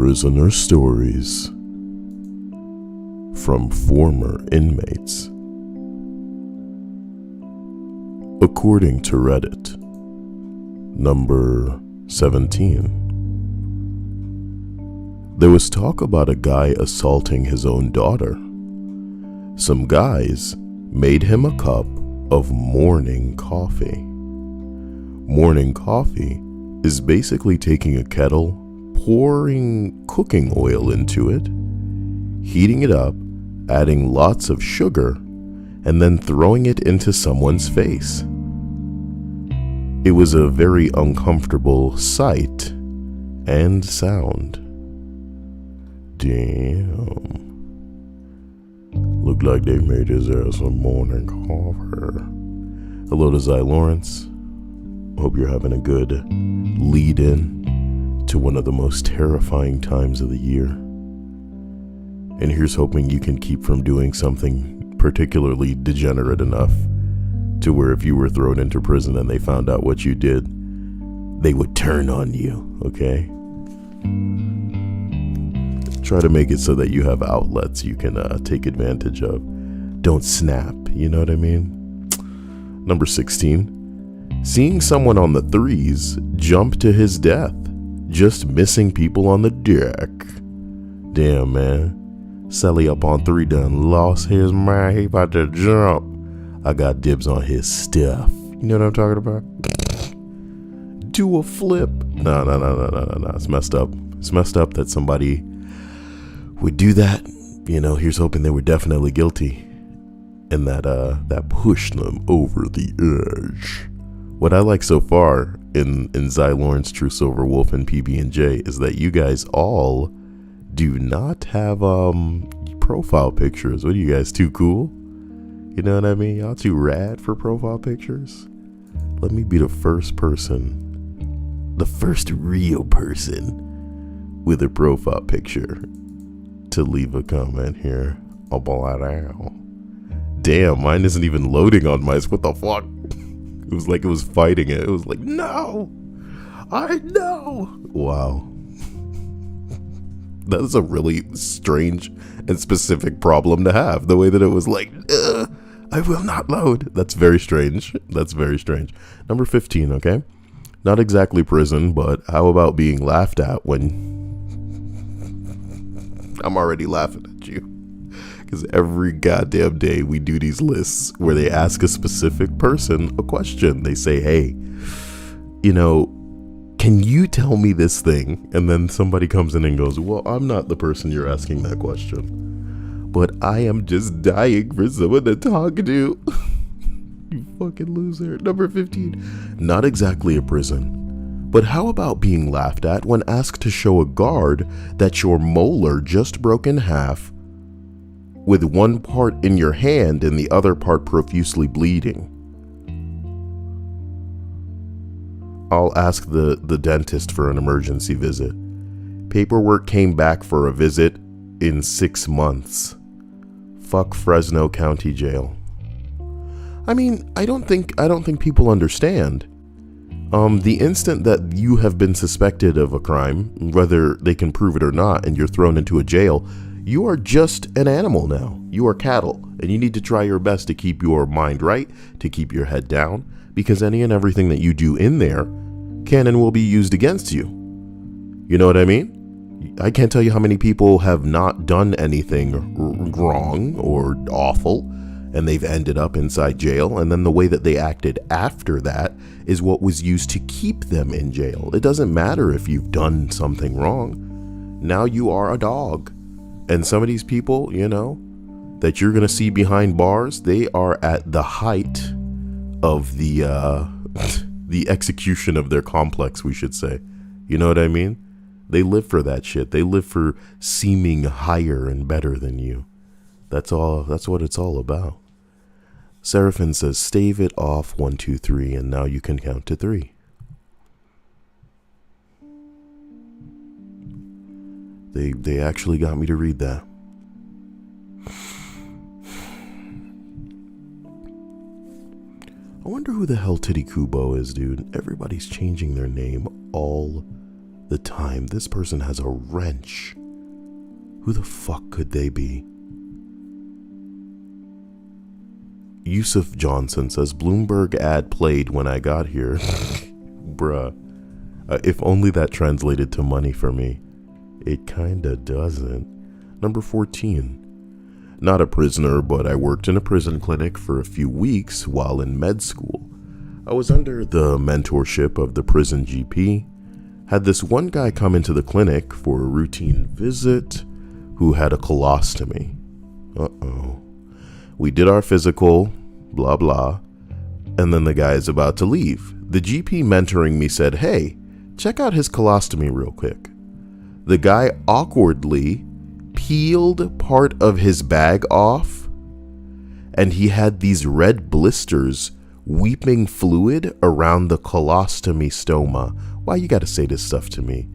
Prisoner Stories from Former Inmates. According to Reddit, number 17. There was talk about a guy assaulting his own daughter. Some guys made him a cup of morning coffee. Morning coffee is basically taking a kettle, pouring cooking oil into it, heating it up, adding lots of sugar, and then throwing it into someone's face. It was a very uncomfortable sight and sound. Damn. Looked like they made his ass some morning coffee. Hello to Zy Lawrence. Hope you're having a good lead-in to one of the most terrifying times of the year. And here's hoping you can keep from doing something particularly degenerate enough to where if you were thrown into prison and they found out what you did, they would turn on you, okay? Try to make it so that you have outlets you can take advantage of. Don't snap, you know what I mean? Number 16. Seeing someone on the threes jump to his death, just missing people on the deck. Damn, man. Sally up on 3 done lost his mind. He about to jump. I got dibs on his stuff. You know what I'm talking about? Do a flip. No. It's messed up. It's messed up that somebody would do that. You know, here's hoping they were definitely guilty. And that pushed them over the edge. What I like so far in Zy Lawrence, True Silver Wolf, and PB&J is that you guys all do not have profile pictures. What are you guys, too cool? You know what I mean? Y'all too rad for profile pictures? Let me be the first person, the first real person with a profile picture to leave a comment here. Oh, damn, mine isn't even loading on my. What the fuck? It was like it was fighting it. It was like, no, I know. Wow. That is a really strange and specific problem to have. The way that it was like, I will not load. That's very strange. That's very strange. Number 15, okay? Not exactly prison, but how about being laughed at when I'm already laughing at you? Because every goddamn day we do these lists where they ask a specific person a question. They say, hey, you know, can you tell me this thing? And then somebody comes in and goes, well, I'm not the person you're asking that question, but I am just dying for someone to talk to. You fucking loser. Number 15. Not exactly a prison, but how about being laughed at when asked to show a guard that your molar just broke in half with one part in your hand and the other part profusely bleeding? I'll ask the dentist for an emergency visit. Paperwork came back for a visit in 6 months. Fuck Fresno County Jail. I mean, I don't think people understand. The instant that you have been suspected of a crime, whether they can prove it or not, and you're thrown into a jail, you are just an animal now. You are cattle, and you need to try your best to keep your mind right, to keep your head down, because any and everything that you do in there can and will be used against you. You know what I mean? I can't tell you how many people have not done anything wrong or awful, and they've ended up inside jail, and then the way that they acted after that is what was used to keep them in jail. It doesn't matter if you've done something wrong. Now you are a dog. And some of these people, you know, that you're going to see behind bars, they are at the height of the execution of their complex, we should say. You know what I mean? They live for that shit. They live for seeming higher and better than you. That's all. That's what it's all about. Seraphin says, stave it off 1, 2, 3, and now you can count to 3. They actually got me to read that. I wonder who the hell Titty Kubo is, dude. Everybody's changing their name all the time. This person has a wrench. Who the fuck could they be? Yusuf Johnson says, Bloomberg ad played when I got here. Bruh. If only that translated to money for me. It kinda doesn't. Number 14. Not a prisoner, but I worked in a prison clinic for a few weeks while in med school. I was under the mentorship of the prison GP. Had this one guy come into the clinic for a routine visit who had a colostomy. Uh-oh. We did our physical, blah blah, and then the guy is about to leave. The GP mentoring me said, hey, check out his colostomy real quick. The guy awkwardly peeled part of his bag off, and he had these red blisters weeping fluid around the colostomy stoma. Why you gotta say this stuff to me?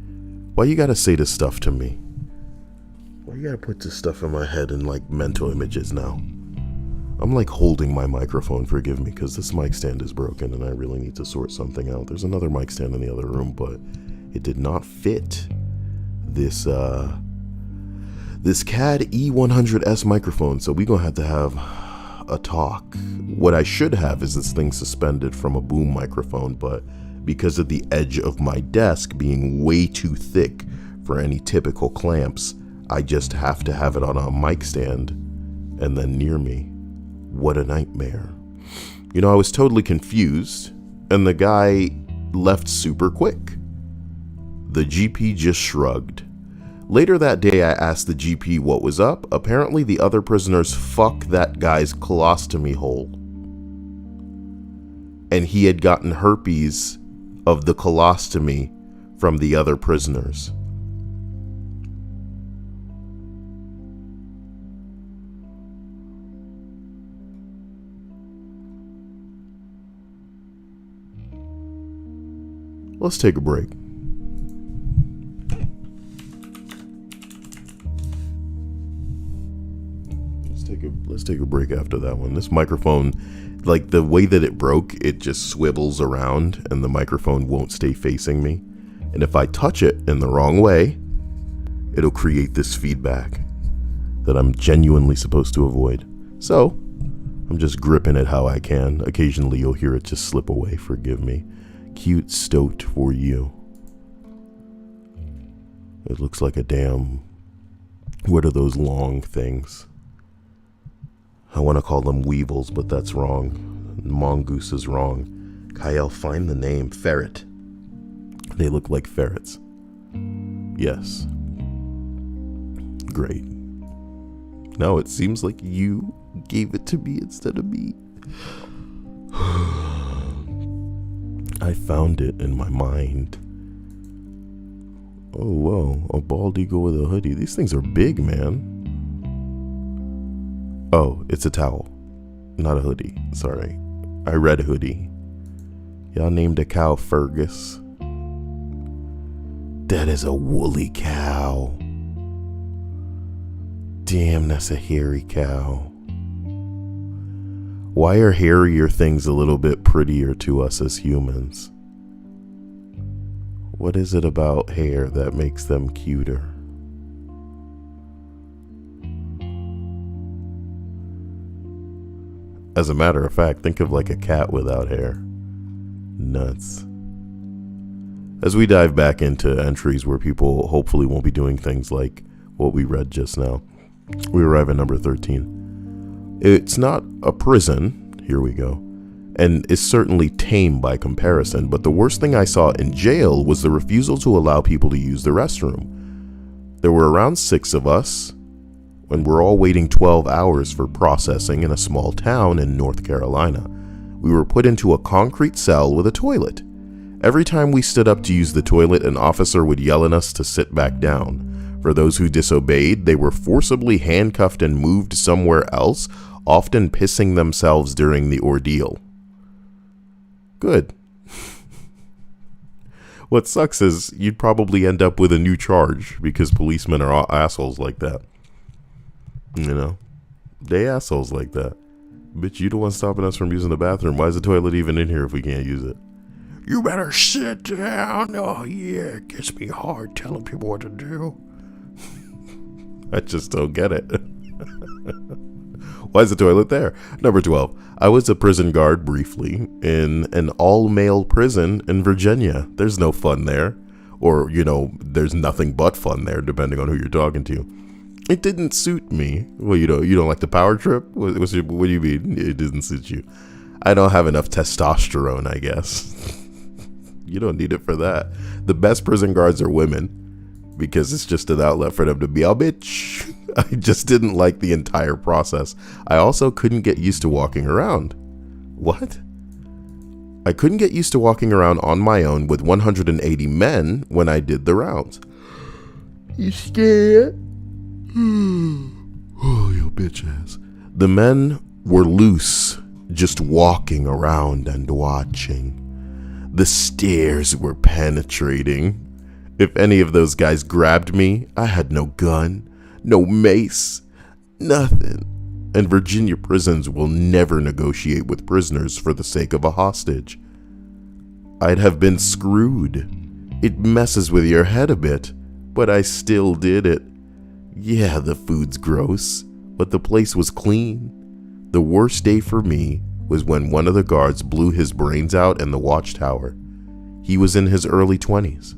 Why you gotta say this stuff to me? Why you gotta put this stuff in my head in like mental images now? I'm like holding my microphone, forgive me, because this mic stand is broken and I really need to sort something out. There's another mic stand in the other room, but it did not fit this CAD E100S microphone, so we gonna have to have a talk. What I should have is this thing suspended from a boom microphone, but because of the edge of my desk being way too thick for any typical clamps, I just have to have it on a mic stand and then near me. What a nightmare. You know, I was totally confused, and the guy left super quick. The GP just shrugged. Later that day, I asked the GP what was up. Apparently, the other prisoners fucked that guy's colostomy hole. And he had gotten herpes of the colostomy from the other prisoners. Let's take a break. Let's take a break after that one. This microphone, like the way that it broke, it just swivels around and the microphone won't stay facing me. And if I touch it in the wrong way, it'll create this feedback that I'm genuinely supposed to avoid. So I'm just gripping it how I can. Occasionally you'll hear it just slip away, forgive me. Cute stoat for you. It looks like a damn, what are those long things? I want to call them weevils, but that's wrong. Mongoose is wrong. Kyle, find the name. Ferret. They look like ferrets. Yes. Great. No, it seems like you gave it to me instead of me. I found it in my mind. Oh, whoa. A bald eagle with a hoodie. These things are big, man. Oh, it's a towel. Not a hoodie. Sorry. I read hoodie. Y'all named a cow Fergus. That is a woolly cow. Damn, that's a hairy cow. Why are hairier things a little bit prettier to us as humans? What is it about hair that makes them cuter? As a matter of fact, think of like a cat without hair. Nuts. As we dive back into entries where people hopefully won't be doing things like what we read just now, we arrive at number 13. It's not a prison, here we go, and is certainly tame by comparison, but the worst thing I saw in jail was the refusal to allow people to use the restroom. There were around 6 of us, and we're all waiting 12 hours for processing in a small town in North Carolina. We were put into a concrete cell with a toilet. Every time we stood up to use the toilet, an officer would yell at us to sit back down. For those who disobeyed, they were forcibly handcuffed and moved somewhere else, often pissing themselves during the ordeal. Good. What sucks is you'd probably end up with a new charge because policemen are assholes like that. You know, they assholes like that. Bitch, you the one stopping us from using the bathroom. Why is the toilet even in here if we can't use it? You better sit down. Oh, yeah, it gets me hard telling people what to do. I just don't get it. Why is the toilet there? Number 12. I was a prison guard briefly in an all-male prison in Virginia. There's no fun there. Or, there's nothing but fun there, depending on who you're talking to. It didn't suit me. Well, you don't like the power trip? What do you mean it didn't suit you? I don't have enough testosterone, I guess. You don't need it for that. The best prison guards are women because it's just an outlet for them to be a bitch. I just didn't like the entire process. I also couldn't get used to walking around. What? I couldn't get used to walking around on my own with 180 men when I did the rounds. You scared? Oh, you bitch ass. The men were loose, just walking around and watching. The stares were penetrating. If any of those guys grabbed me, I had no gun, no mace, nothing. And Virginia prisons will never negotiate with prisoners for the sake of a hostage. I'd have been screwed. It messes with your head a bit, but I still did it. Yeah, the food's gross, but the place was clean. The worst day for me was when one of the guards blew his brains out in the watchtower. He was in his early 20s.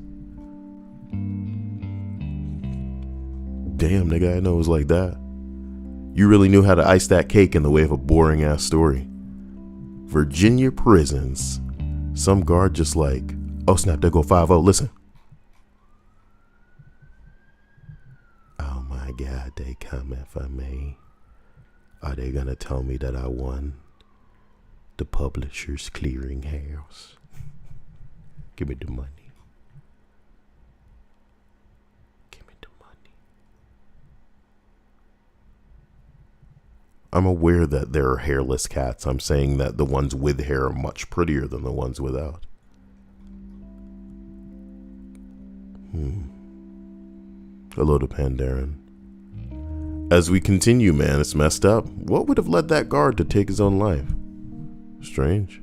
Damn, nigga, I know it was like that. You really knew how to ice that cake in the way of a boring ass story. Virginia prisons. Some guard just like, oh snap, there go 5-0, listen. Oh my God, they coming for me. Are they gonna tell me that I won the Publishers Clearinghouse? Give me the money. Give me the money. I'm aware that there are hairless cats. I'm saying that the ones with hair are much prettier than the ones without. Hello to Pandaren. As we continue, man, it's messed up. What would have led that guard to take his own life? Strange.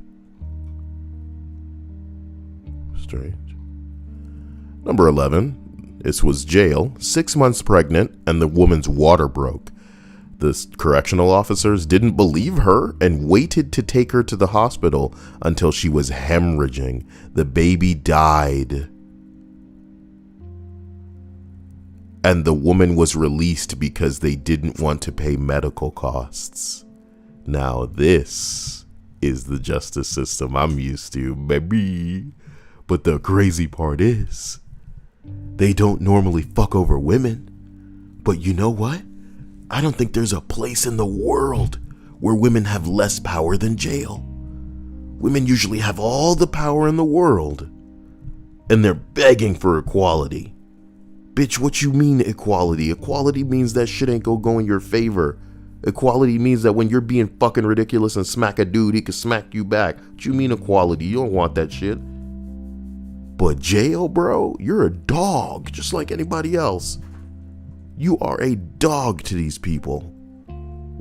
Number 11. This was jail. 6 months pregnant, and the woman's water broke. The correctional officers didn't believe her and waited to take her to the hospital until she was hemorrhaging. The baby died. And the woman was released because they didn't want to pay medical costs. Now this is the justice system I'm used to, baby. But the crazy part is, they don't normally fuck over women. But you know what? I don't think there's a place in the world where women have less power than jail. Women usually have all the power in the world, and they're begging for equality. Bitch, what you mean equality? Equality means that shit ain't go in your favor. Equality means that when you're being fucking ridiculous and smack a dude, he can smack you back. What you mean equality? You don't want that shit. But jail, bro, you're a dog, just like anybody else. You are a dog to these people.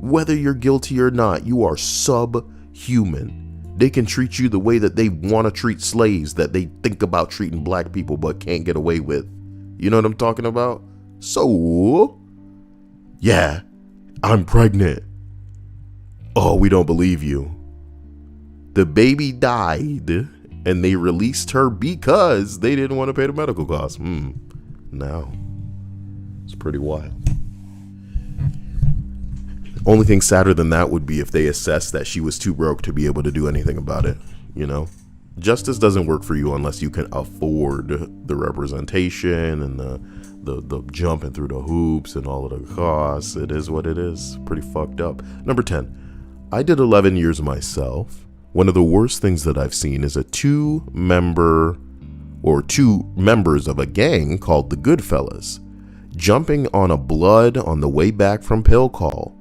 Whether you're guilty or not, you are subhuman. They can treat you the way that they want to treat slaves that they think about treating black people but can't get away with. You know what I'm talking about? So, yeah, I'm pregnant. Oh, we don't believe you. The baby died and they released her because they didn't want to pay the medical costs. Now, it's pretty wild. Only thing sadder than that would be if they assessed that she was too broke to be able to do anything about it, you know? Justice doesn't work for you unless you can afford the representation and the jumping through the hoops and all of the costs. It is what it is. Pretty fucked up. Number 10. I did 11 years myself. One of the worst things that I've seen is two members of a gang called the Goodfellas jumping on a blood on the way back from pill call.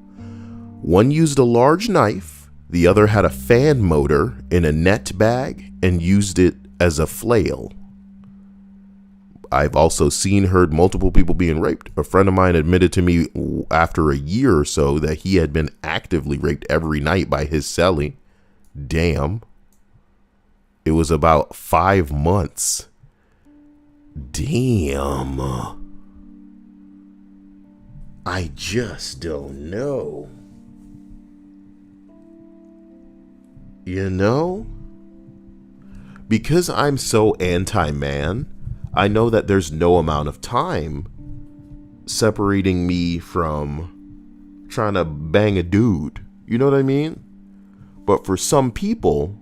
One used a large knife. The other had a fan motor in a net bag and used it as a flail. I've also heard multiple people being raped. A friend of mine admitted to me after a year or so that he had been actively raped every night by his cellie. Damn. It was about 5 months. Damn. I just don't know. You know? Because I'm so anti-man, I know that there's no amount of time separating me from trying to bang a dude. You know what I mean? But for some people,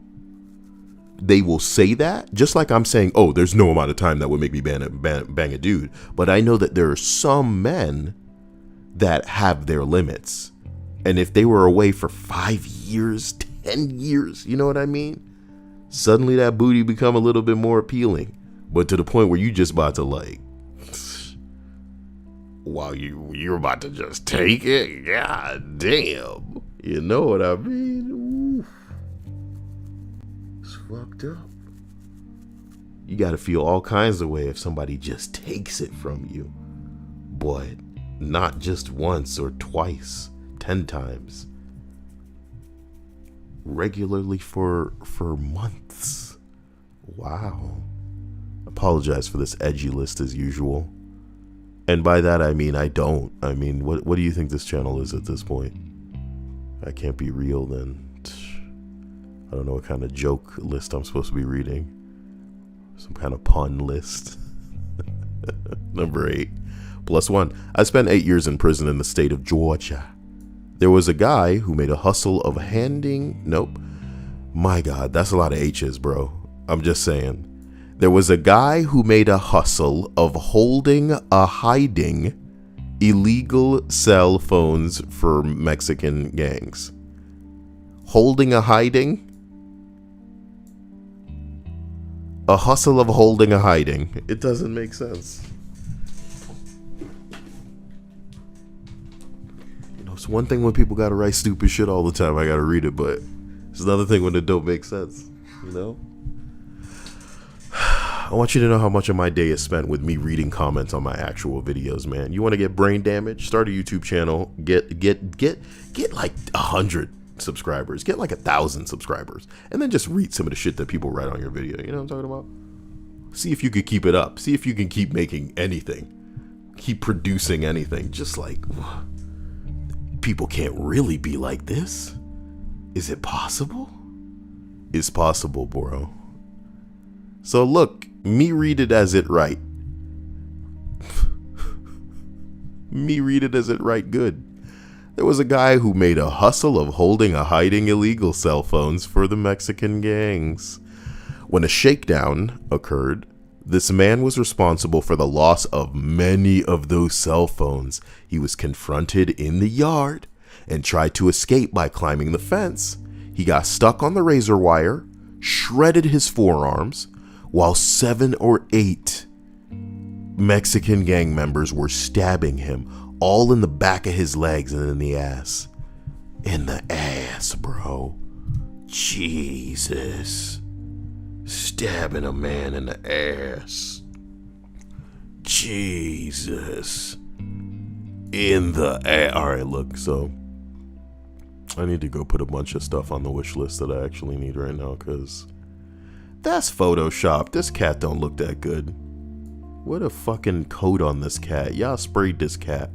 they will say that, just like I'm saying, oh, there's no amount of time that would make me bang a dude. But I know that there are some men that have their limits. And if they were away for 5 years, 10 years, you know what I mean? Suddenly that booty become a little bit more appealing. But to the point where you just about to like, wow, you're about to just take it? God damn. You know what I mean? Oof. It's fucked up. You got to feel all kinds of way if somebody just takes it from you. But not just once or twice, 10 times. Regularly for months. Wow. Apologize for this edgy list as usual. And by that I mean I don't. I mean, what do you think this channel is at this point? I can't be real then. I don't know what kind of joke list I'm supposed to be reading. Some kind of pun list. Number 8. +1. I spent 8 years in prison in the state of Georgia. There was a guy who made a hustle of handing... Nope. My God, that's a lot of H's, bro. I'm just saying. There was a guy who made a hustle of hiding illegal cell phones for Mexican gangs. Hiding? A hustle of hiding. It doesn't make sense. It's one thing when people gotta write stupid shit all the time, I gotta read it, but it's another thing when it don't make sense, you know? I want you to know how much of my day is spent with me reading comments on my actual videos, man. You want to get brain damage? Start a YouTube channel. Get like 100 subscribers. Get like 1,000 subscribers, and then just read some of the shit that people write on your video. You know what I'm talking about? See if you could keep it up. See if you can keep making anything, keep producing anything. Just like, people can't really be like this. Is it possible? It's possible, bro. So look, me read it as it right. Me read it as it right good. There was a guy who made a hustle of hiding illegal cell phones for the Mexican gangs. When a shakedown occurred, this man was responsible for the loss of many of those cell phones. He was confronted in the yard and tried to escape by climbing the fence. He got stuck on the razor wire, shredded his forearms, while 7 or 8 Mexican gang members were stabbing him, all in the back of his legs and in the ass. In the ass, bro. Jesus. Stabbing a man in the ass. Jesus. In the ass. Alright, look, so I need to go put a bunch of stuff on the wish list that I actually need right now, because that's Photoshop. This cat don't look that good. What a fucking coat on this cat. Y'all sprayed this cat.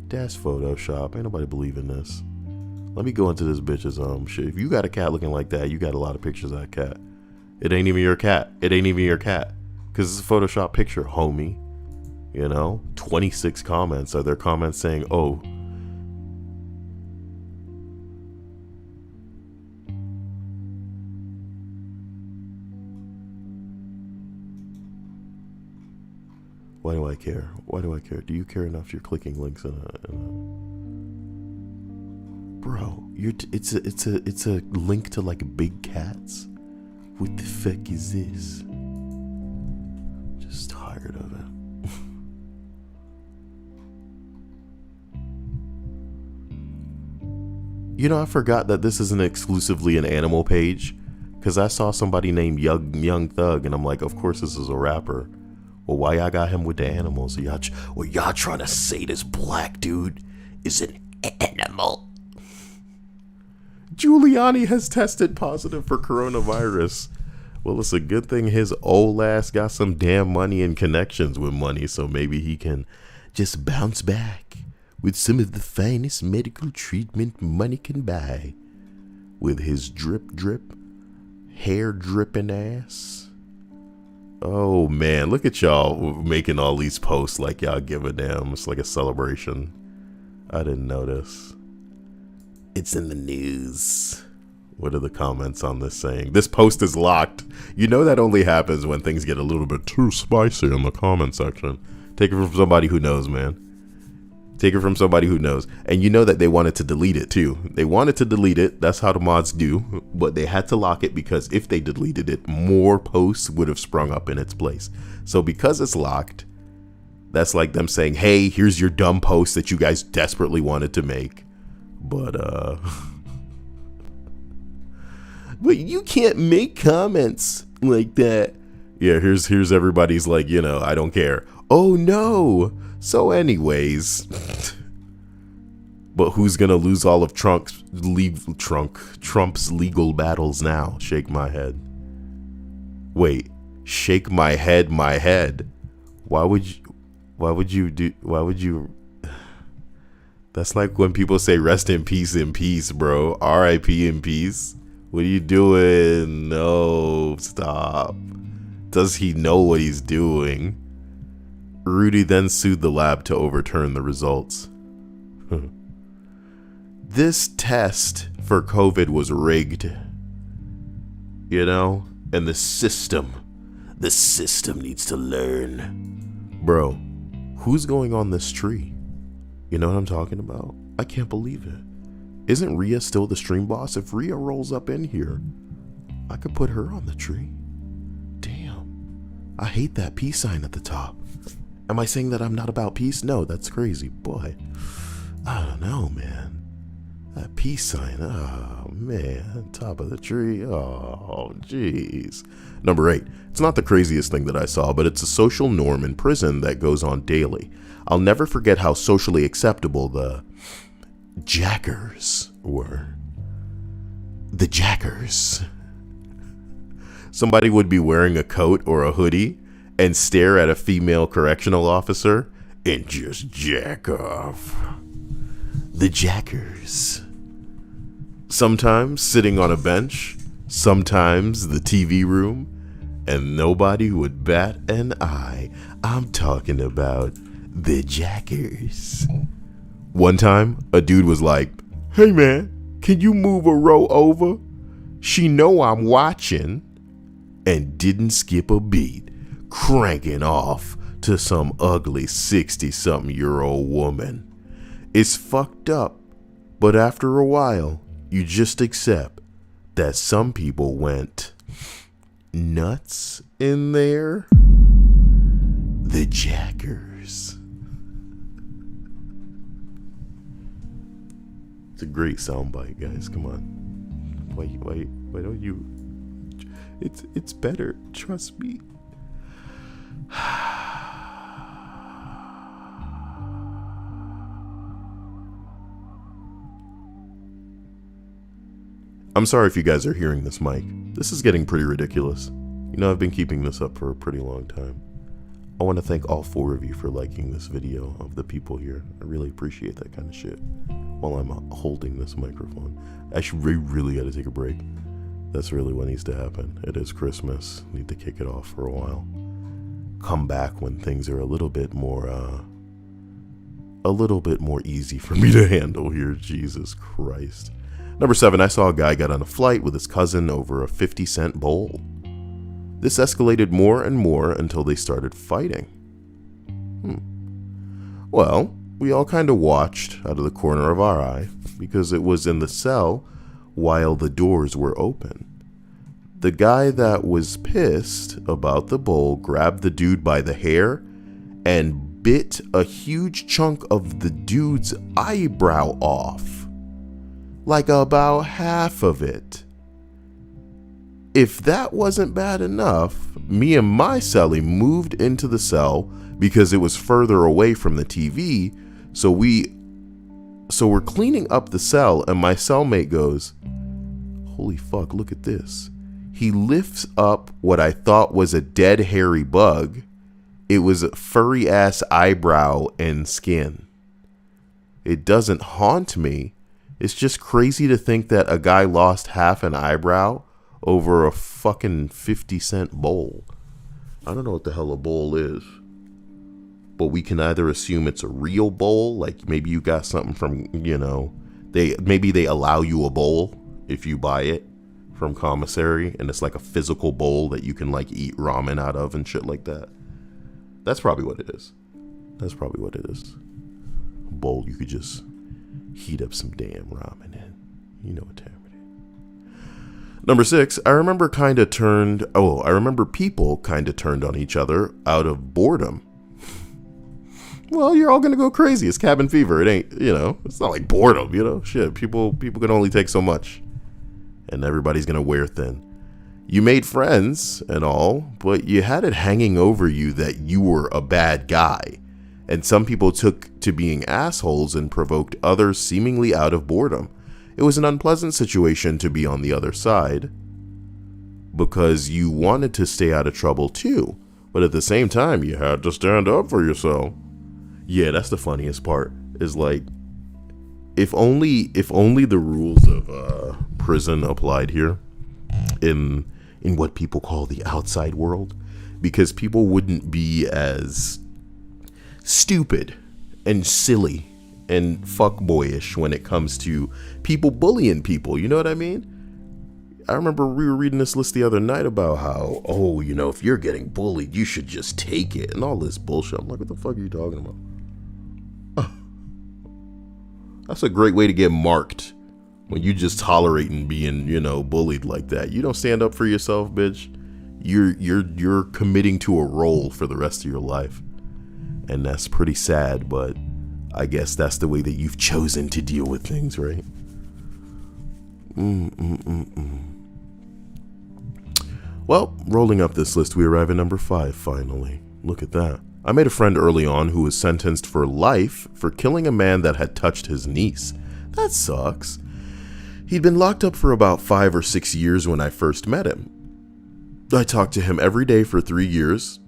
That's Photoshop. Ain't nobody believing this. Let me go into this bitch's shit. If you got a cat looking like that, you got a lot of pictures of that cat. It ain't even your cat. It ain't even your cat. Because it's a Photoshop picture, homie. You know? 26 comments. Are there comments saying, oh, why do I care? Why do I care? Do you care enough? You're clicking links in a... Bro, it's a link to like big cats. What the fuck is this? Just tired of it. You know, I forgot that this isn't exclusively an animal page, because I saw somebody named Young Thug, and I'm like, of course this is a rapper. Well, why y'all got him with the animals? Y'all trying to say this black dude is an animal? Giuliani has tested positive for coronavirus. Well, it's a good thing his old ass got some damn money and connections with money, so maybe he can just bounce back with some of the finest medical treatment money can buy. With his drip, hair dripping ass. Oh man, look at y'all making all these posts like y'all give a damn. It's like a celebration. I didn't notice. It's in the news. What are the comments on this saying? This post is locked. You know that only happens when things get a little bit too spicy in the comment section. Take it from somebody who knows, man. Take it from somebody who knows. And you know that they wanted to delete it too. They wanted to delete it. That's how the mods do. But they had to lock it because if they deleted it, more posts would have sprung up in its place. So because it's locked, that's like them saying, hey, here's your dumb post that you guys desperately wanted to make. But but you can't make comments like that. Yeah, here's everybody's like, you know, I don't care. Oh no. So anyways, but who's gonna lose all of Trump's legal battles now? Shake my head. Wait, shake my head. Why would you? That's like when people say rest in peace, bro. R.I.P. in peace. What are you doing? No, stop. Does he know what he's doing? Rudy then sued the lab to overturn the results. This test for COVID was rigged. You know? And the system needs to learn. Bro, who's going on this tree? You know what I'm talking about? I can't believe it. Isn't Rhea still the stream boss? If Rhea rolls up in here, I could put her on the tree. Damn. I hate that peace sign at the top. Am I saying that I'm not about peace? No, that's crazy. Boy, I don't know, man. That peace sign, oh man, top of the tree, oh jeez. Number 8, it's not the craziest thing that I saw, but it's a social norm in prison that goes on daily. I'll never forget how socially acceptable the jackers were. The jackers. Somebody would be wearing a coat or a hoodie and stare at a female correctional officer and just jack off. The jackers. Sometimes sitting on a bench, sometimes the TV room, and nobody would bat an eye. I'm talking about the jackers. One time, a dude was like, hey man, can you move a row over? She know I'm watching, and didn't skip a beat, cranking off to some ugly 60-something-year-old woman. It's fucked up, but after a while, you just accept that some people went nuts in there. The jackers. It's a great soundbite, guys. Come on. Why don't you? It's better. Trust me. I'm sorry if you guys are hearing this mic. This is getting pretty ridiculous. You know, I've been keeping this up for a pretty long time. I want to thank all 4 of you for liking this video of the people here. I really appreciate that kind of shit. While I'm holding this microphone, I should really got to take a break. That's really what needs to happen. It is Christmas. Need to kick it off for a while. Come back when things are a little bit more easy for me to handle here. Jesus Christ. Number 7, I saw a guy get on a flight with his cousin over a 50-cent bowl. This escalated more and more until they started fighting. Well, we all kind of watched out of the corner of our eye because it was in the cell while the doors were open. The guy that was pissed about the bowl grabbed the dude by the hair and bit a huge chunk of the dude's eyebrow off. Like about half of it. If that wasn't bad enough, me and my cellie moved into the cell because it was further away from the TV. So we're cleaning up the cell and my cellmate goes, holy fuck, look at this. He lifts up what I thought was a dead hairy bug. It was a furry ass eyebrow and skin. It doesn't haunt me. It's just crazy to think that a guy lost half an eyebrow over a fucking 50-cent bowl. I don't know what the hell a bowl is, but we can either assume it's a real bowl, like maybe you got something from, maybe they allow you a bowl if you buy it from commissary, and it's like a physical bowl that you can like eat ramen out of and shit like that. That's probably what it is. A bowl you could just heat up some damn ramen in. You know what time it is. Number 6, I remember people kind of turned on each other out of boredom. Well, you're all going to go crazy. It's cabin fever. It ain't, it's not like boredom, shit. People can only take so much, and everybody's going to wear thin. You made friends and all, but you had it hanging over you that you were a bad guy. And some people took to being assholes and provoked others seemingly out of boredom. It was an unpleasant situation to be on the other side, because you wanted to stay out of trouble too, but at the same time you had to stand up for yourself. Yeah, that's the funniest part, is like, if only the rules of prison applied here in what people call the outside world, because people wouldn't be as stupid and silly and fuckboyish when it comes to people bullying people. You know what I mean? I remember we were reading this list the other night about how, if you're getting bullied, you should just take it and all this bullshit. I'm like, what the fuck are you talking about? That's a great way to get marked, when you just tolerating being, bullied like that. You don't stand up for yourself, bitch. You're committing to a role for the rest of your life. And that's pretty sad, but I guess that's the way that you've chosen to deal with things, right? Well, rolling up this list, we arrive at number 5 finally. Look at that. I made a friend early on who was sentenced for life for killing a man that had touched his niece. That sucks. He'd been locked up for about 5 or 6 years when I first met him. I talked to him every day for 3 years.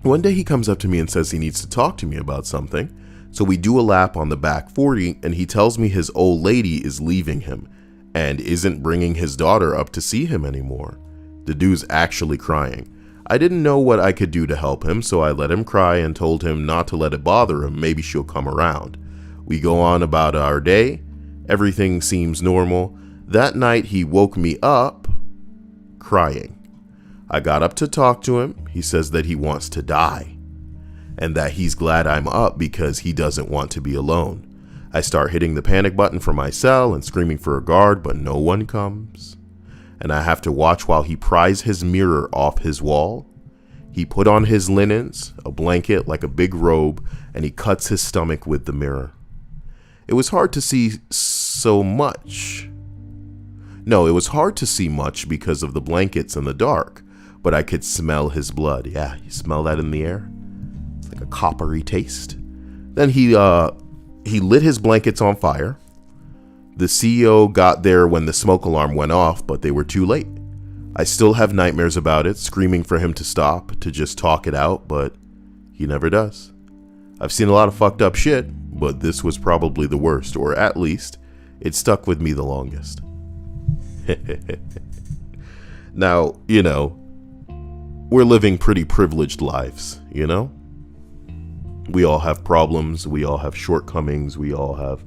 One day he comes up to me and says he needs to talk to me about something. So we do a lap on the back 40, and he tells me his old lady is leaving him and isn't bringing his daughter up to see him anymore. The dude's actually crying. I didn't know what I could do to help him, so I let him cry and told him not to let it bother him. Maybe she'll come around. We go on about our day. Everything seems normal. That night he woke me up crying. I got up to talk to him. He says that he wants to die and that he's glad I'm up because he doesn't want to be alone. I start hitting the panic button for my cell and screaming for a guard, but no one comes. And I have to watch while he pries his mirror off his wall. He put on his linens, a blanket like a big robe, and he cuts his stomach with the mirror. It was hard to see much because of the blankets in the dark, but I could smell his blood. Yeah, you smell that in the air? It's like a coppery taste. Then he lit his blankets on fire. The CEO got there when the smoke alarm went off, but they were too late. I still have nightmares about it, screaming for him to stop, to just talk it out, but he never does. I've seen a lot of fucked up shit, but this was probably the worst, or at least, it stuck with me the longest. Now, we're living pretty privileged lives, We all have problems, we all have shortcomings, we all have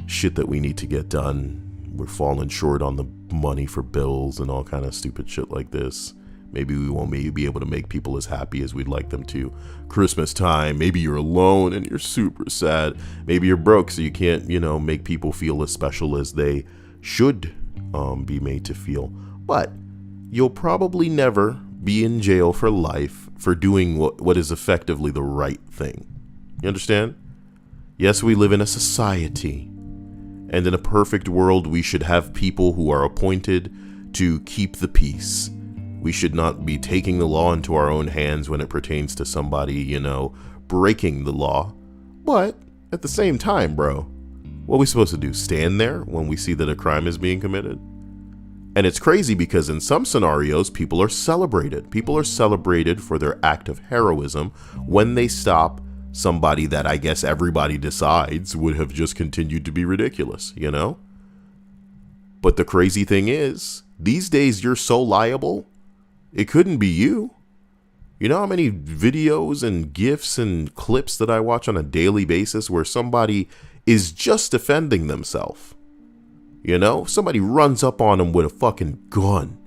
shit that we need to get done. We're falling short on the money for bills and all kind of stupid shit like this. Maybe we won't be able to make people as happy as we'd like them to. Christmas time, maybe you're alone and you're super sad. Maybe you're broke so you can't, make people feel as special as they should be made to feel. But you'll probably never be in jail for life for doing what is effectively the right thing. You understand? Yes, we live in a society. And in a perfect world, we should have people who are appointed to keep the peace. We should not be taking the law into our own hands when it pertains to somebody, breaking the law. But at the same time, bro, what are we supposed to do? Stand there when we see that a crime is being committed? And it's crazy because in some scenarios, people are celebrated. People are celebrated for their act of heroism when they stop somebody that I guess everybody decides would have just continued to be ridiculous, you know? But the crazy thing is, these days you're so liable, it couldn't be you. You know how many videos and GIFs and clips that I watch on a daily basis where somebody is just defending themselves? You know, somebody runs up on them with a fucking gun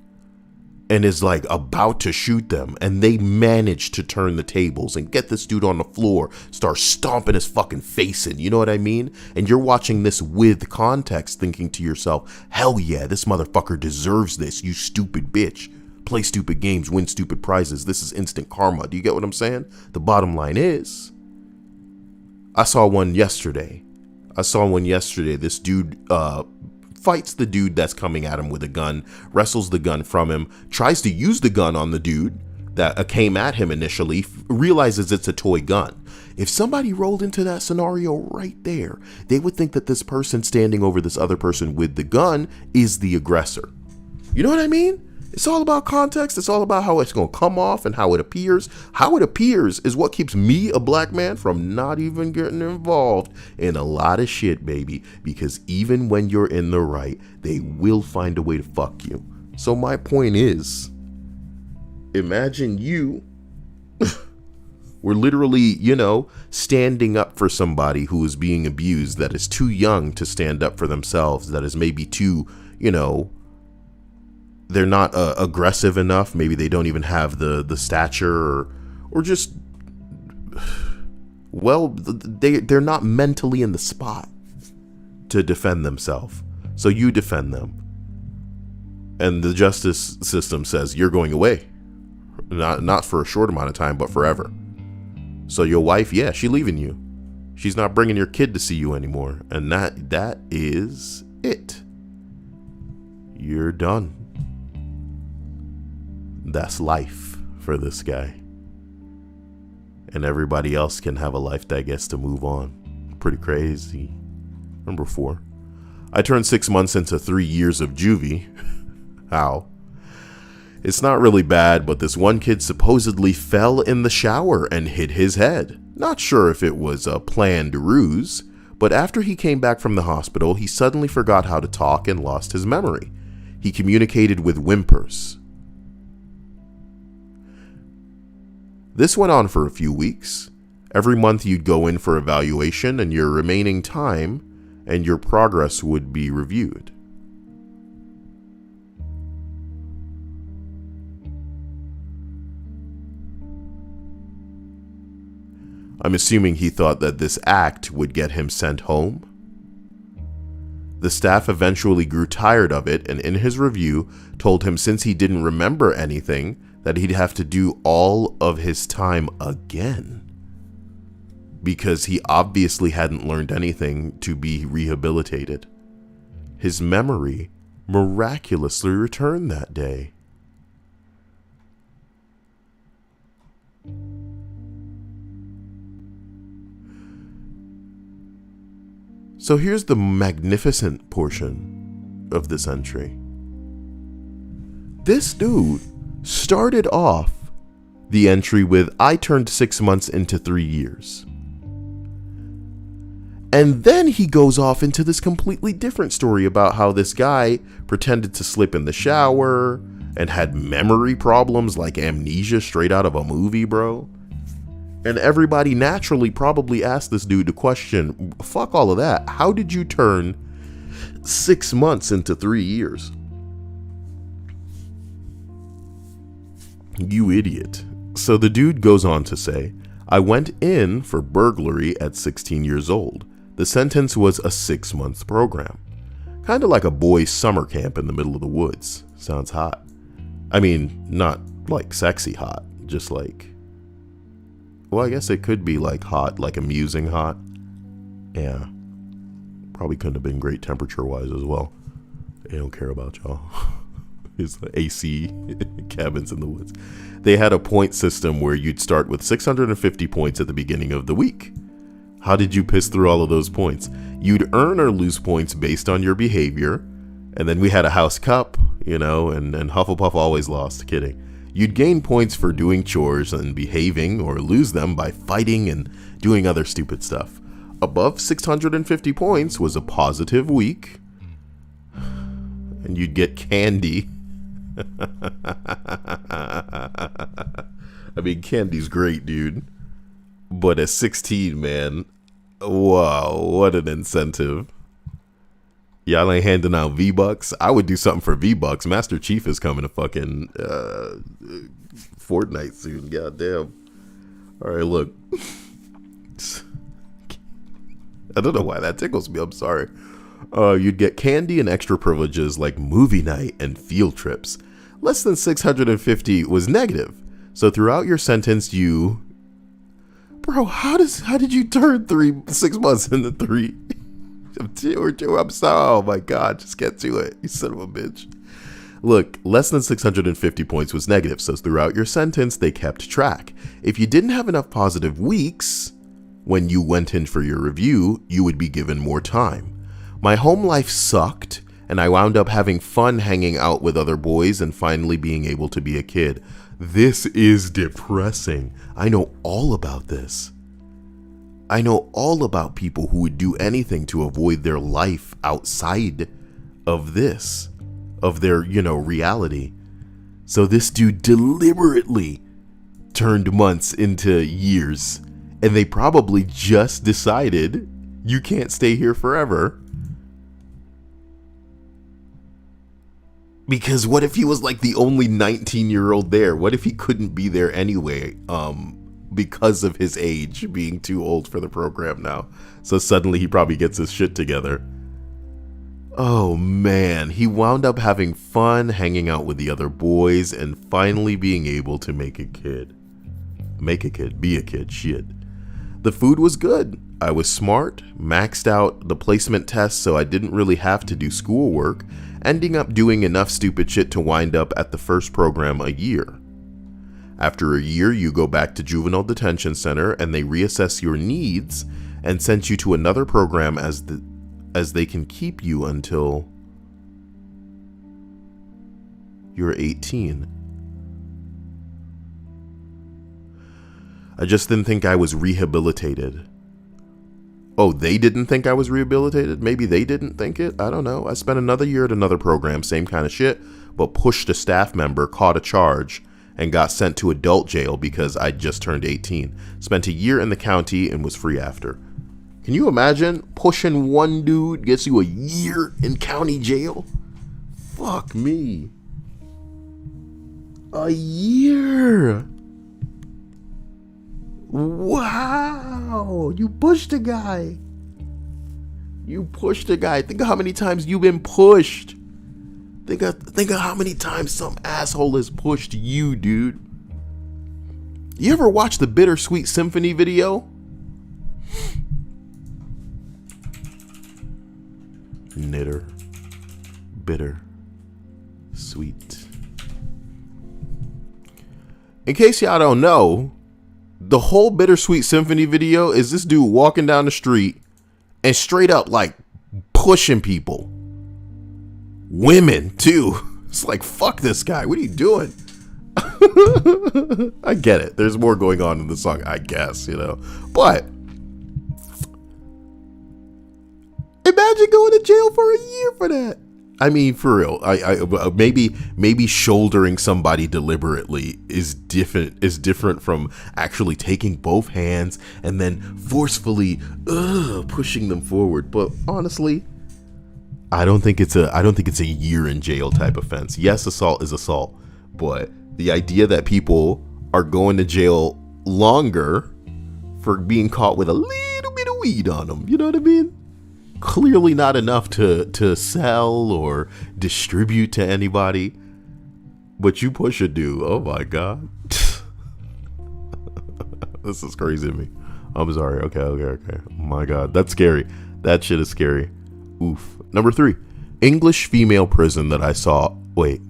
and is like about to shoot them, and they manage to turn the tables and get this dude on the floor, start stomping his fucking face in, you know what I mean? And you're watching this with context, thinking to yourself, hell yeah, this motherfucker deserves this, you stupid bitch. Play stupid games, win stupid prizes. This is instant karma. Do you get what I'm saying? The bottom line is, I saw one yesterday. This dude fights the dude that's coming at him with a gun, wrestles the gun from him, tries to use the gun on the dude that came at him initially, realizes it's a toy gun. If somebody rolled into that scenario right there, they would think that this person standing over this other person with the gun is the aggressor. You know what I mean? It's all about context. It's all about how it's going to come off and how it appears. How it appears is what keeps me, a black man, from not even getting involved in a lot of shit, baby. Because even when you're in the right, they will find a way to fuck you. So my point is, imagine you were literally, you know, standing up for somebody who is being abused, that is too young to stand up for themselves, that is maybe too, you know, they're not aggressive enough. Maybe they don't even have the stature or just, well, they're not mentally in the spot to defend themselves. So you defend them. And the justice system says you're going away. Not for a short amount of time, but forever. So your wife, yeah, she's leaving you. She's not bringing your kid to see you anymore. And that is it. You're done. That's life for this guy. And everybody else can have a life that gets to move on. Pretty crazy. Number 4. I turned 6 months into 3 years of juvie. How? It's not really bad, but this one kid supposedly fell in the shower and hit his head. Not sure if it was a planned ruse, but after he came back from the hospital, he suddenly forgot how to talk and lost his memory. He communicated with whimpers. This went on for a few weeks. Every month you'd go in for evaluation, and your remaining time and your progress would be reviewed. I'm assuming he thought that this act would get him sent home. The staff eventually grew tired of it, and in his review told him since he didn't remember anything, that he'd have to do all of his time again, because he obviously hadn't learned anything to be rehabilitated. His memory miraculously returned that day. So here's the magnificent portion of this entry. This dude started off the entry with, I turned 6 months into 3 years. And then he goes off into this completely different story about how this guy pretended to slip in the shower and had memory problems like amnesia straight out of a movie, bro. And everybody naturally probably asked this dude the question, fuck all of that. How did you turn 6 months into 3 years? You idiot. So the dude goes on to say, I went in for burglary at 16 years old. The sentence was a 6-month program. Kind of like a boys' summer camp in the middle of the woods. Sounds hot. I mean, not like sexy hot, just like, well, I guess it could be like hot, like amusing hot. Yeah. Probably couldn't have been great temperature-wise as well. They don't care about y'all. It's the AC cabins in the woods. They had a point system where you'd start with 650 points at the beginning of the week. How did you piss through all of those points? You'd earn or lose points based on your behavior. And then we had a house cup. you know, and Hufflepuff always lost. Kidding. You'd gain points for doing chores and behaving, or lose them by fighting and doing other stupid stuff. Above 650 points was a positive week, and you'd get candy. I mean, candy's great, dude. But at 16, man, wow, what an incentive. Y'all ain't handing out V-Bucks. I would do something for V-Bucks. Master Chief is coming to fucking Fortnite soon. Goddamn. All right, look. I don't know why that tickles me. I'm sorry. You'd get candy and extra privileges like movie night and field trips. Less than 650 was negative. So throughout your sentence, you... Bro, how did you turn 6 months into 3? I'm sorry. Oh my God, just get to it, you son of a bitch. Look, less than 650 points was negative, so throughout your sentence, they kept track. If you didn't have enough positive weeks when you went in for your review, you would be given more time. My home life sucked, and I wound up having fun hanging out with other boys and finally being able to be a kid. This is depressing. I know all about this. I know all about people who would do anything to avoid their life outside of this, of their, reality. So this dude deliberately turned months into years, and they probably just decided you can't stay here forever. Because what if he was like the only 19-year-old there? What if he couldn't be there anyway? Because of his age being too old for the program now. So suddenly he probably gets his shit together. Oh man, he wound up having fun hanging out with the other boys and finally being able to be a kid, shit. The food was good. I was smart, maxed out the placement test so I didn't really have to do schoolwork, ending up doing enough stupid shit to wind up at the first program a year. After a year, you go back to Juvenile Detention Center and they reassess your needs and send you to another program as they can keep you until you're 18. I just didn't think I was rehabilitated. Oh, they didn't think I was rehabilitated? Maybe they didn't think it? I don't know. I spent another year at another program, same kind of shit, but pushed a staff member, caught a charge, and got sent to adult jail because I'd just turned 18. Spent a year in the county and was free after. Can you imagine pushing one dude gets you a year in county jail? Fuck me. A year. Wow. You pushed a guy. Think of how many times you've been pushed. Think of how many times some asshole has pushed you, dude. You ever watch the Bittersweet Symphony video? Knitter. Bitter. Sweet. In case y'all don't know, the whole Bittersweet Symphony video is this dude walking down the street and straight up like pushing people. Women too. It's like, fuck this guy. What are you doing? I get it. There's more going on in the song, I guess, But imagine going to jail for a year for that. I mean, for real. I maybe shouldering somebody deliberately is different from actually taking both hands and then forcefully pushing them forward. But honestly, I don't think it's a year in jail type offense. Yes, assault is assault, but the idea that people are going to jail longer for being caught with a little bit of weed on them, you know what I mean? Clearly not enough to sell or distribute to anybody, but you push a dude. Oh my God. This is crazy to me. I'm sorry. Okay. Oh my God. That's scary. That shit is scary. Oof. Number 3, English female prison that I saw. Wait.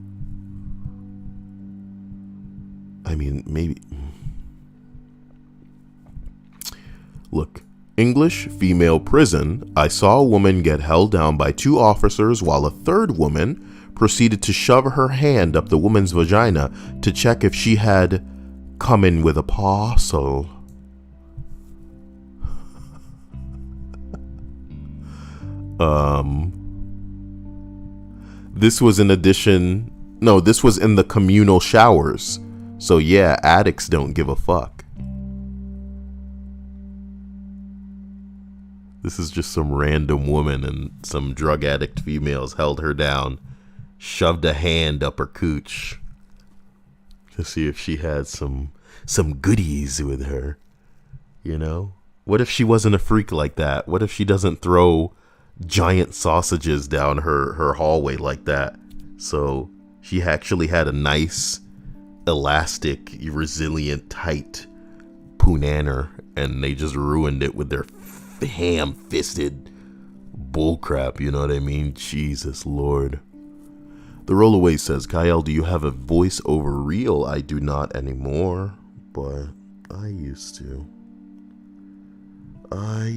I mean, maybe. Look. English female prison. I saw a woman get held down by 2 officers while a third woman proceeded to shove her hand up the woman's vagina to check if she had come in with a parcel. This was in the communal showers. So yeah, addicts don't give a fuck. This is just some random woman, and some drug addict females held her down, shoved a hand up her cooch to see if she had some goodies with her. You know? What if she wasn't a freak like that? What if she doesn't throw giant sausages down her hallway like that? So she actually had a nice, elastic, resilient, tight punanner, and they just ruined it with their ham-fisted bullcrap, you know what I mean? Jesus Lord. The Rollaway says, Kyle, do you have a voice over reel? I do not anymore, but I used to. I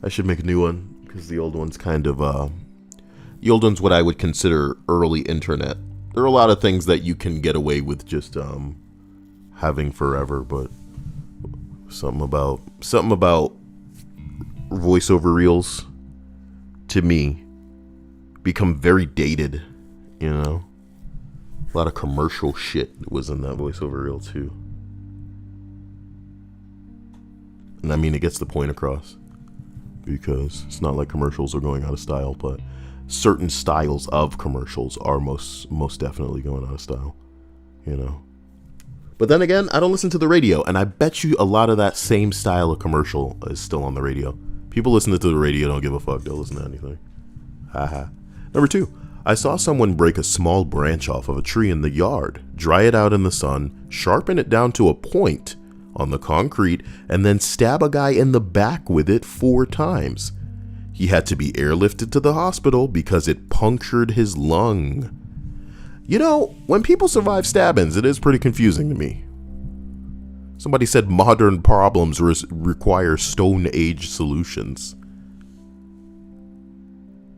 should make a new one, because the old one's kind of, the old one's what I would consider early internet. There are a lot of things that you can get away with just, having forever, but something about voiceover reels, to me, become very dated, you know? A lot of commercial shit was in that voiceover reel, too. And I mean, it gets the point across, because it's not like commercials are going out of style, but certain styles of commercials are most definitely going out of style, you know? But then again, I don't listen to the radio, and I bet you a lot of that same style of commercial is still on the radio. People listening to the radio don't give a fuck. They'll listen to anything. Haha. Number 2, I saw someone break a small branch off of a tree in the yard, dry it out in the sun, sharpen it down to a point on the concrete, and then stab a guy in the back with it 4 times. He had to be airlifted to the hospital because it punctured his lung. You know, when people survive stabbings, it is pretty confusing to me. Somebody said modern problems require Stone Age solutions.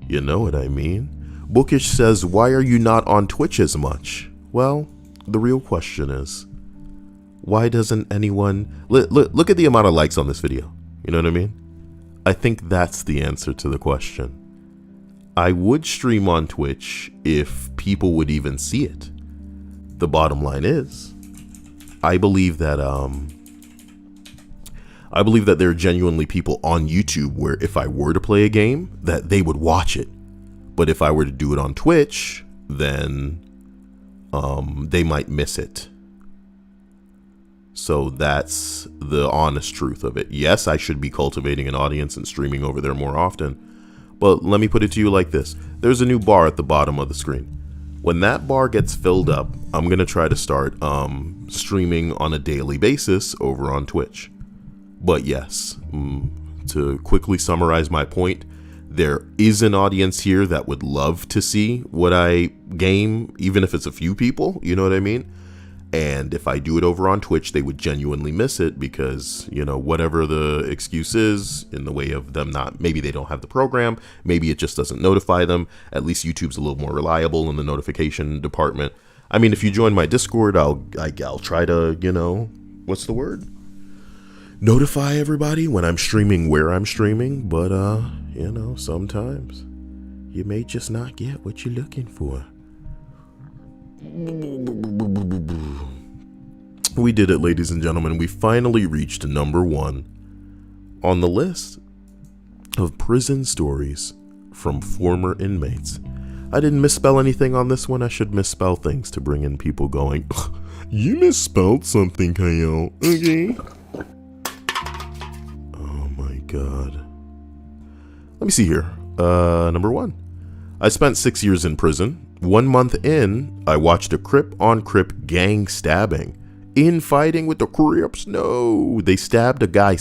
You know what I mean? Bookish says, why are you not on Twitch as much? Well, the real question is, why doesn't anyone... Look at the amount of likes on this video. You know what I mean? I think that's the answer to the question. I would stream on Twitch if people would even see it. The bottom line is, I believe that there are genuinely people on YouTube where if I were to play a game, that they would watch it. But if I were to do it on Twitch, then they might miss it. So that's the honest truth of it. Yes, I should be cultivating an audience and streaming over there more often. But let me put it to you like this. There's a new bar at the bottom of the screen. When that bar gets filled up, I'm going to try to start streaming on a daily basis over on Twitch. But yes, to quickly summarize my point, there is an audience here that would love to see what I game, even if it's a few people, you know what I mean? And if I do it over on Twitch, they would genuinely miss it because, you know, whatever the excuse is in the way of them not, maybe they don't have the program, maybe it just doesn't notify them. At least YouTube's a little more reliable in the notification department. I mean, if you join my Discord, I'll try to, you know, what's the word? Notify everybody when I'm streaming where I'm streaming, but you know, sometimes you may just not get what you're looking for. We did it, ladies and gentlemen. We finally reached number 1 on the list of prison stories from former inmates. I didn't misspell anything on this one. I should misspell things to bring in people going, you misspelled something, Kyle. Okay. Oh my God. Let me see here. Number 1. I spent 6 years in prison. 1 month in, I watched a Crip-on-Crip gang stabbing. Infighting with the Crips? No, they stabbed a guy.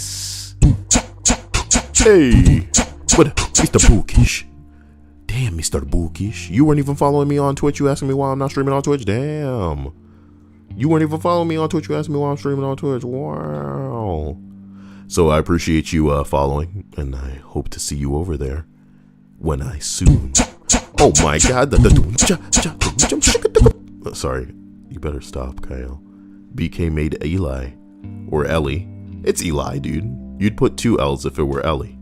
Hey, what, Mr. Bookish? Damn, Mr. Bookish. You weren't even following me on Twitch. You asking me why I'm not streaming on Twitch? Damn. You weren't even following me on Twitch. You asking me why I'm streaming on Twitch. Wow. So I appreciate you following, and I hope to see you over there. when I soon. Oh my God. Sorry. You better stop, Kyle. BK made Eli. Or Ellie. It's Eli, dude. You'd put 2 L's if it were Ellie.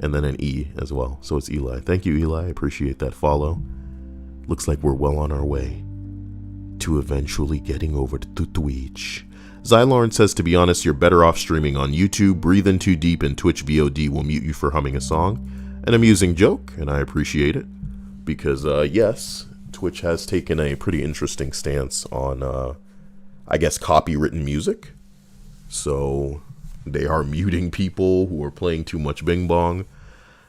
And then an E as well. So it's Eli. Thank you, Eli. Appreciate that follow. Looks like we're well on our way to eventually getting over to Twitch. Xylorn says, to be honest, you're better off streaming on YouTube. Breathing too deep in Twitch VOD will mute you for humming a song. An amusing joke, and I appreciate it. Because, yes, Twitch has taken a pretty interesting stance on, I guess, copywritten music. So they are muting people who are playing too much Bing Bong.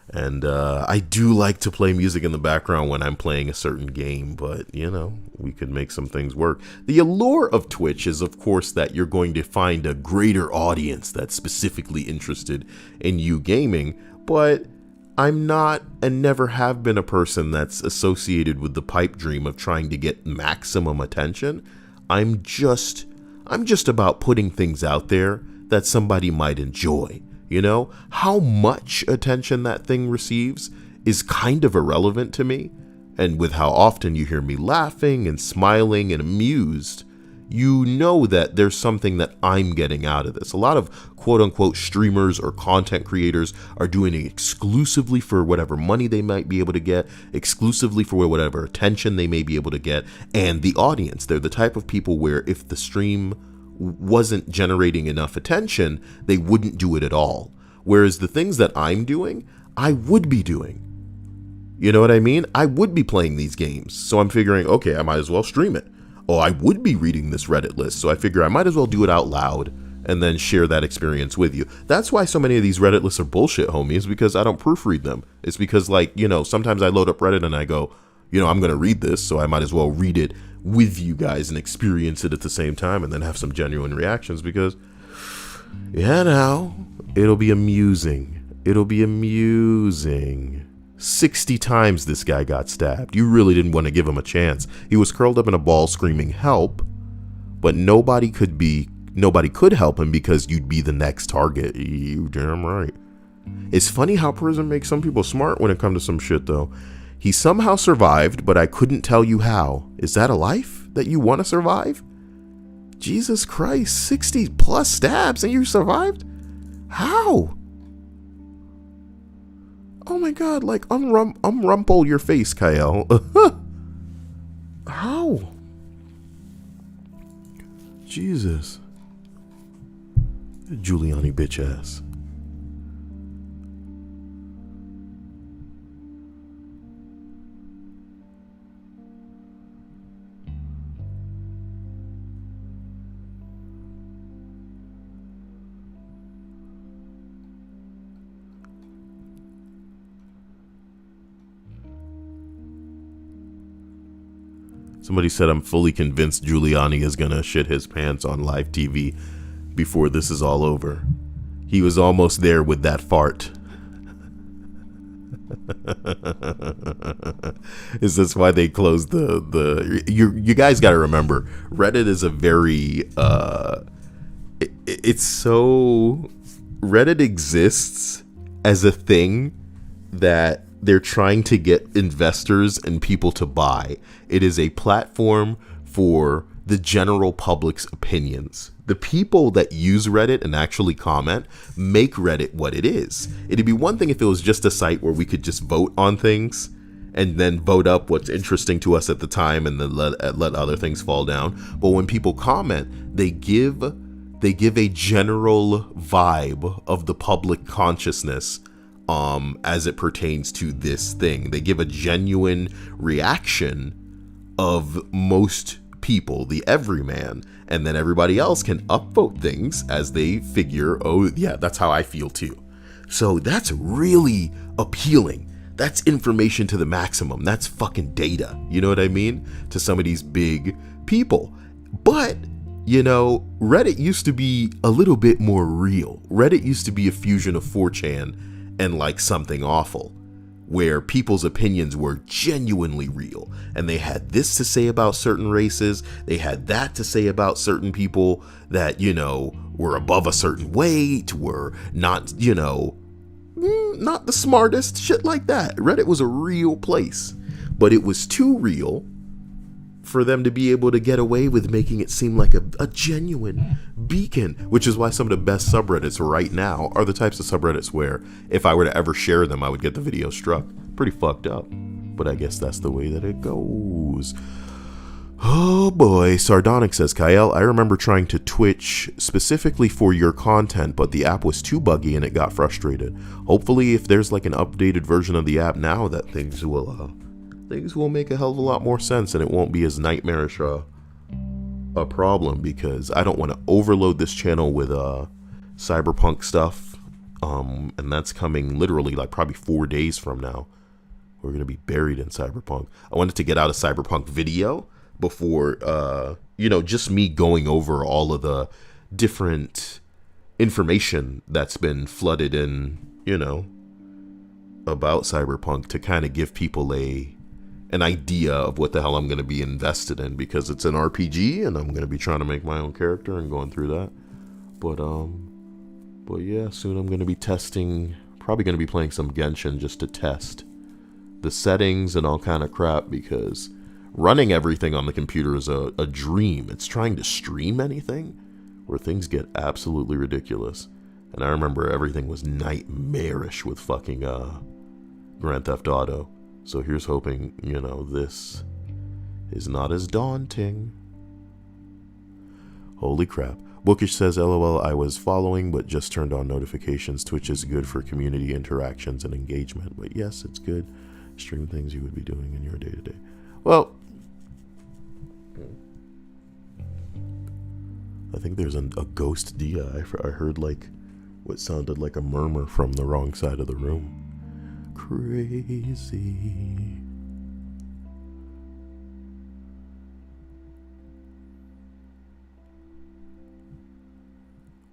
And I do like to play music in the background when I'm playing a certain game, but, you know, we could make some things work. The allure of Twitch is, of course, that you're going to find a greater audience that's specifically interested in you gaming, but I'm not and never have been a person that's associated with the pipe dream of trying to get maximum attention. I'm just about putting things out there that somebody might enjoy. You know, how much attention that thing receives is kind of irrelevant to me. And with how often you hear me laughing and smiling and amused, you know that there's something that I'm getting out of this. A lot of quote unquote streamers or content creators are doing it exclusively for whatever money they might be able to get, exclusively for whatever attention they may be able to get, and the audience. They're the type of people where if the stream wasn't generating enough attention, they wouldn't do it at all. Whereas the things that I'm doing, I would be doing. You know what I mean? I would be playing these games. So I'm figuring, okay, I might as well stream it. Oh, I would be reading this Reddit list. So I figure I might as well do it out loud and then share that experience with you. That's why so many of these Reddit lists are bullshit, homies, because I don't proofread them. It's because, like, you know, sometimes I load up Reddit and I go, you know, I'm going to read this, so I might as well read it with you guys and experience it at the same time and then have some genuine reactions because, yeah, now, it'll be amusing. It'll be amusing. 60 times this guy got stabbed. You really didn't want to give him a chance. He was curled up in a ball screaming help, but nobody could help him because you'd be the next target. You damn right. It's funny how prison makes some people smart when it comes to some shit, though. He somehow survived, but I couldn't tell you how. Is that a life that you want to survive? Jesus Christ, 60 plus stabs and you survived? How? Oh my God, like unrumple your face, Kyle. How? Jesus. Giuliani bitch ass. Somebody said I'm fully convinced Giuliani is gonna shit his pants on live TV before this is all over. He was almost there with that fart. Is this why they closed you guys gotta remember, Reddit is a very Reddit exists as a thing that they're trying to get investors and people to buy. It is a platform for the general public's opinions. The people that use Reddit and actually comment make Reddit what it is. It'd be one thing if it was just a site where we could just vote on things and then vote up what's interesting to us at the time and then let other things fall down. But when people comment, they give a general vibe of the public consciousness as it pertains to this thing. They give a genuine reaction of most people, the everyman, and then everybody else can upvote things as they figure, oh yeah, that's how I feel too. So that's really appealing. That's information to the maximum. That's fucking data. You know what I mean? To some of these big people. But, you know, Reddit used to be a little bit more real. Reddit used to be a fusion of 4chan and like something awful, where people's opinions were genuinely real. And they had this to say about certain races. They had that to say about certain people that, you know, were above a certain weight, were not, you know, not the smartest, shit like that. Reddit was a real place, but it was too real for them to be able to get away with making it seem like a genuine beacon, which is why some of the best subreddits right now are the types of subreddits where if I were to ever share them, I would get the video struck. Pretty fucked up, but I guess that's the way that it goes. Oh boy, Sardonic says, Kyle, I remember trying to Twitch specifically for your content, but the app was too buggy and it got frustrated. Hopefully if there's like an updated version of the app now, that things will make a hell of a lot more sense and it won't be as nightmarish a problem, because I don't want to overload this channel with cyberpunk stuff, and that's coming literally like probably 4 days from now. We're going to be buried in cyberpunk. I wanted to get out a cyberpunk video before, just me going over all of the different information that's been flooded in, about cyberpunk, to kind of give people an idea of what the hell I'm going to be invested in, because it's an RPG and I'm going to be trying to make my own character and going through that. But yeah, soon I'm going to be testing, probably going to be playing some Genshin just to test the settings and all kind of crap, because running everything on the computer is a dream. It's trying to stream anything where things get absolutely ridiculous. And I remember everything was nightmarish with fucking Grand Theft Auto. So here's hoping, this is not as daunting. Holy crap. Bookish says, LOL, I was following but just turned on notifications. Twitch is good for community interactions and engagement. But yes, it's good. Stream things you would be doing in your day-to-day. Well, I think there's a ghost Dia. I heard like what sounded like a murmur from the wrong side of the room. Crazy.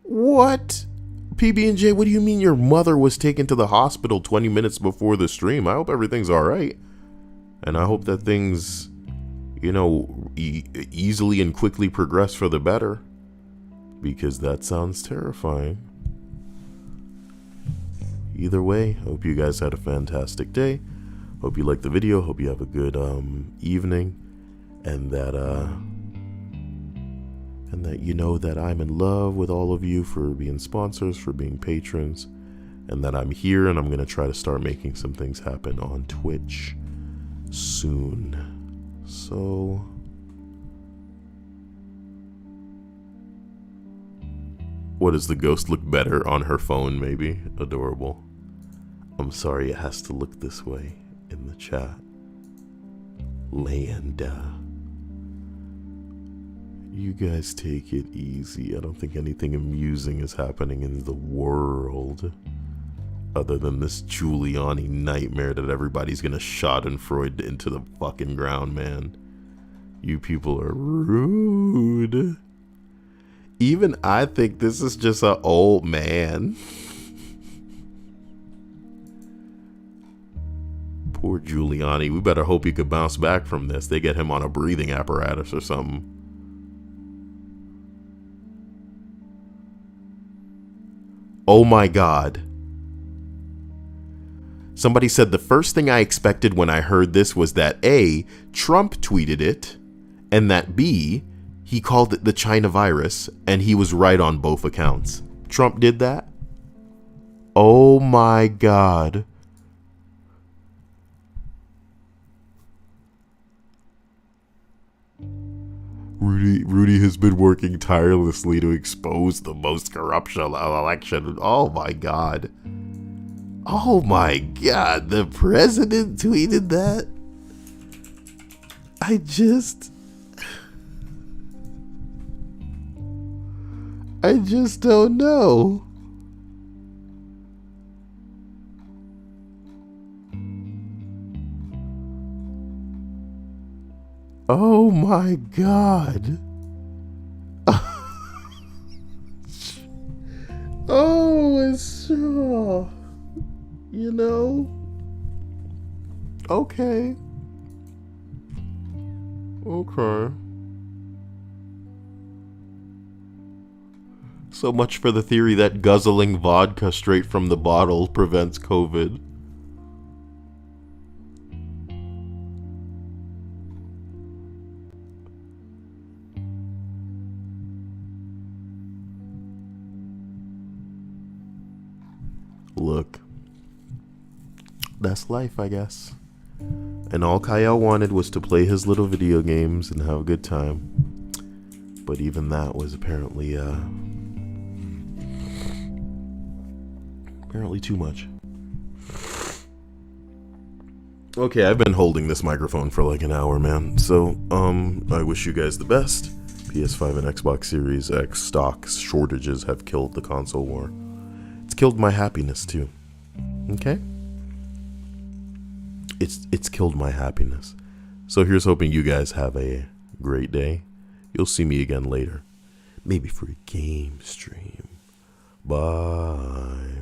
What? PB&J, what do you mean your mother was taken to the hospital 20 minutes before the stream? I hope everything's all right. And I hope that things, easily and quickly progress for the better. Because that sounds terrifying. Either way, hope you guys had a fantastic day. Hope you liked the video. Hope you have a good evening. And that you know that I'm in love with all of you for being sponsors, for being patrons. And that I'm here and I'm going to try to start making some things happen on Twitch soon. So what, does the ghost look better on her phone, maybe? Adorable. I'm sorry it has to look this way in the chat. Landa. You guys take it easy. I don't think anything amusing is happening in the world other than this Giuliani nightmare that everybody's gonna schadenfreude into the fucking ground, man. You people are rude. Even I think this is just an old man. Poor Giuliani. We better hope he could bounce back from this. They get him on a breathing apparatus or something. Oh my God. Somebody said the first thing I expected when I heard this was that A, Trump tweeted it, and that B, he called it the China virus, and he was right on both accounts. Trump did that? Oh my God. Rudy has been working tirelessly to expose the most corruption election. Oh my God. Oh my God. The president tweeted that? I just don't know. Oh my God. Oh, it's so, okay. Okay. So much for the theory that guzzling vodka straight from the bottle prevents COVID. Look, that's life, I guess. And all Kyle wanted was to play his little video games and have a good time. But even that was apparently too much. Okay, I've been holding this microphone for like an hour, man. So, I wish you guys the best. PS5 and Xbox Series X stock shortages have killed the console war. It's killed my happiness too. Okay? It's killed my happiness. So here's hoping you guys have a great day. You'll see me again later. Maybe for a game stream. Bye.